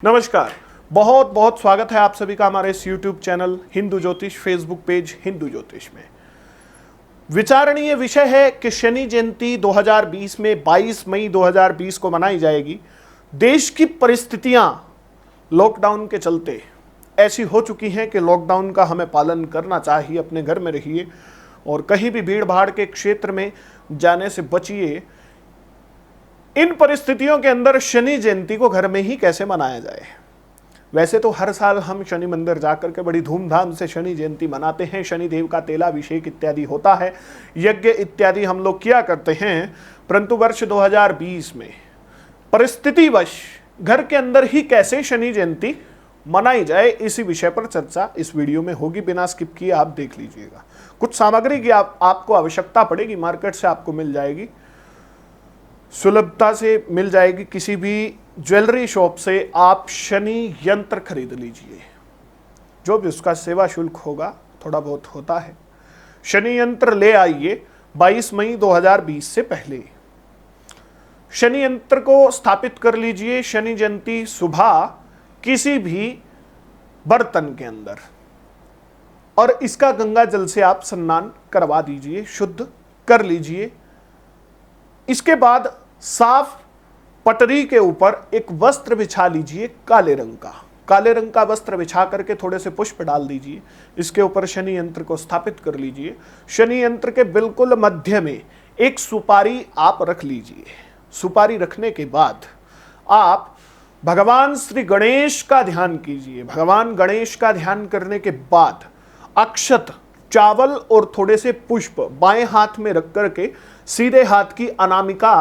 नमस्कार, बहुत बहुत स्वागत है आप सभी का हमारे इस YouTube चैनल हिंदू ज्योतिष, फेसबुक पेज हिंदू ज्योतिष में। विचारणीय विषय है कि शनि जयंती 2020 में 22 मई 2020 को मनाई जाएगी। देश की परिस्थितियां लॉकडाउन के चलते ऐसी हो चुकी हैं कि लॉकडाउन का हमें पालन करना चाहिए। अपने घर में रहिए और कहीं भी भीड़ भाड़ के क्षेत्र में जाने से बचिए। इन परिस्थितियों के अंदर शनि जयंती को घर में ही कैसे मनाया जाए। वैसे तो हर साल हम शनि मंदिर जाकर के बड़ी धूमधाम से शनि जयंती मनाते हैं, शनि देव का तेलाभिषेक इत्यादि होता है, यज्ञ इत्यादि हम लोग किया करते हैं। परंतु वर्ष 2020 में परिस्थितिवश घर के अंदर ही कैसे शनि जयंती मनाई जाए, इसी विषय पर चर्चा इस वीडियो में होगी। बिना स्किप किए आप देख लीजिएगा। कुछ सामग्री की आपको आवश्यकता पड़ेगी, मार्केट से आपको मिल जाएगी, सुलभता से मिल जाएगी। किसी भी ज्वेलरी शॉप से आप शनि यंत्र खरीद लीजिए, जो भी उसका सेवा शुल्क होगा, थोड़ा बहुत होता है। शनि यंत्र ले आइए 22 मई 2020 से पहले। शनि यंत्र को स्थापित कर लीजिए शनि जयंती सुबह किसी भी बर्तन के अंदर, और इसका गंगा जल से आप स्नान करवा दीजिए, शुद्ध कर लीजिए। इसके बाद साफ पटरी के ऊपर एक वस्त्र बिछा लीजिए, काले रंग का वस्त्र बिछा करके थोड़े से पुष्प डाल दीजिए। इसके ऊपर शनि यंत्र को स्थापित कर लीजिए। शनि यंत्र के बिल्कुल मध्य में एक सुपारी आप रख लीजिए। सुपारी रखने के बाद आप भगवान श्री गणेश का ध्यान कीजिए। भगवान गणेश का ध्यान करने के बाद अक्षत, चावल और थोड़े से पुष्प बाएं हाथ में रख करके सीधे हाथ की अनामिका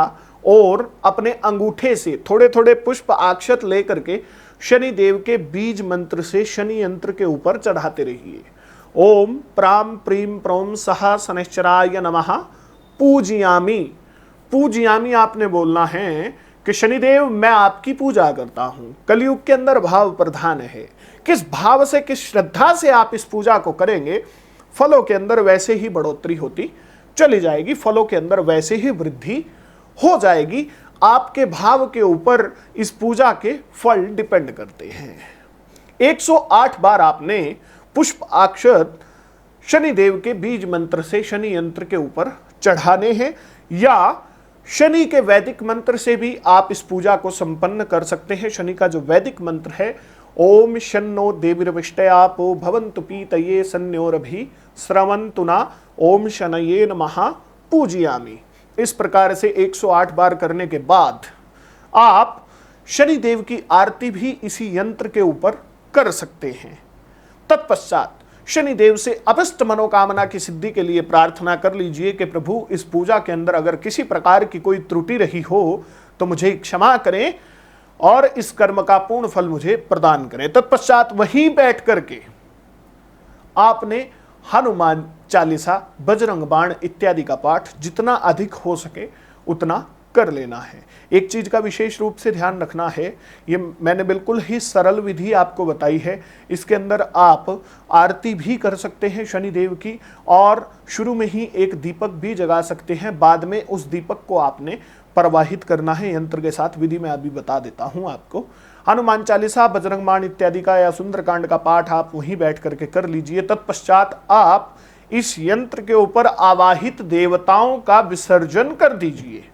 और अपने अंगूठे से थोड़े थोड़े पुष्प अक्षत लेकर के शनि देव के बीज मंत्र से शनि यंत्र के ऊपर चढ़ाते रहिए। ओम प्राम प्रीम प्रोम सह शनैश्चराय नमः पूजयामि। पूजयामि आपने बोलना है कि शनिदेव मैं आपकी पूजा करता हूं। कलयुग के अंदर भाव प्रधान है। किस भाव से, किस श्रद्धा से आप इस पूजा को करेंगे, फलों के अंदर वैसे ही बढ़ोतरी होती चली जाएगी, फलों के अंदर वैसे ही वृद्धि हो जाएगी। आपके भाव के ऊपर इस पूजा के फल डिपेंड करते हैं। 108 बार आपने पुष्प अक्षत शनि देव के बीज मंत्र से शनि यंत्र के ऊपर चढ़ाने हैं, या शनि के वैदिक मंत्र से भी आप इस पूजा को संपन्न कर सकते हैं। शनि का जो वैदिक मंत्र है, ओम शन्नो देवीर्विष्टयापो भवन्तु पीतये सन्योरभि स्रवन्तु न ओम शनये नमः पूजयामि। इस प्रकार से 108 बार करने के बाद आप शनि देव की आरती भी इसी यंत्र के ऊपर कर सकते हैं। तत्पश्चात शनि देव से अभिष्ट मनोकामना की सिद्धि के लिए प्रार्थना कर लीजिए कि प्रभु इस पूजा के अंदर अगर किसी प्रकार की कोई त्रुटि रही हो तो मुझे क्षमा करें और इस कर्म का पूर्ण फल मुझे प्रदान करें। तत्पश्चात वहीं बैठ करके आपने हनुमान चालीसा, बजरंग बाण इत्यादि का पाठ जितना अधिक हो सके उतना कर लेना है। एक चीज का विशेष रूप से ध्यान रखना है, ये मैंने बिल्कुल ही सरल विधि आपको बताई है। इसके अंदर आप आरती भी कर सकते हैं शनि देव की, और शुरू में ही एक दीपक भी जगा सकते हैं। बाद में उस दीपक को आपने प्रवाहित करना है यंत्र के साथ। विधि मैं अभी बता देता हूं आपको। हनुमान चालीसा, बजरंग बाण इत्यादि का या सुंदरकांड का पाठ आप वहीं बैठ करके कर लीजिए। तत्पश्चात आप इस यंत्र के ऊपर आवाहित देवताओं का विसर्जन कर दीजिए।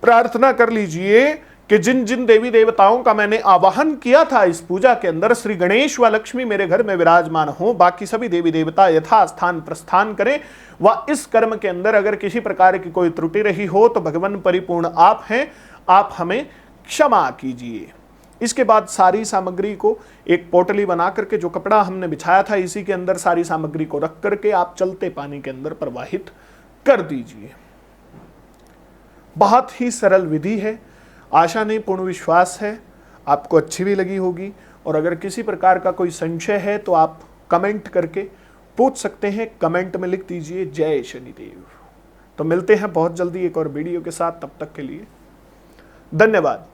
प्रार्थना कर लीजिए कि जिन जिन देवी देवताओं का मैंने आवाहन किया था इस पूजा के अंदर, श्री गणेश व लक्ष्मी मेरे घर में विराजमान हो, बाकी सभी देवी देवता यथास्थान प्रस्थान करें। व इस कर्म के अंदर अगर किसी प्रकार की कोई त्रुटि रही हो तो भगवान परिपूर्ण आप हैं, आप हमें क्षमा कीजिए। इसके बाद सारी सामग्री को एक पोटली बना करके, जो कपड़ा हमने बिछाया था इसी के अंदर सारी सामग्री को रख करके आप चलते पानी के अंदर प्रवाहित कर दीजिए। बहुत ही सरल विधि है। आशा नहीं, पूर्ण विश्वास है आपको अच्छी भी लगी होगी। और अगर किसी प्रकार का कोई संशय है तो आप कमेंट करके पूछ सकते हैं। कमेंट में लिख दीजिए जय शनिदेव। तो मिलते हैं बहुत जल्दी एक और वीडियो के साथ। तब तक के लिए धन्यवाद।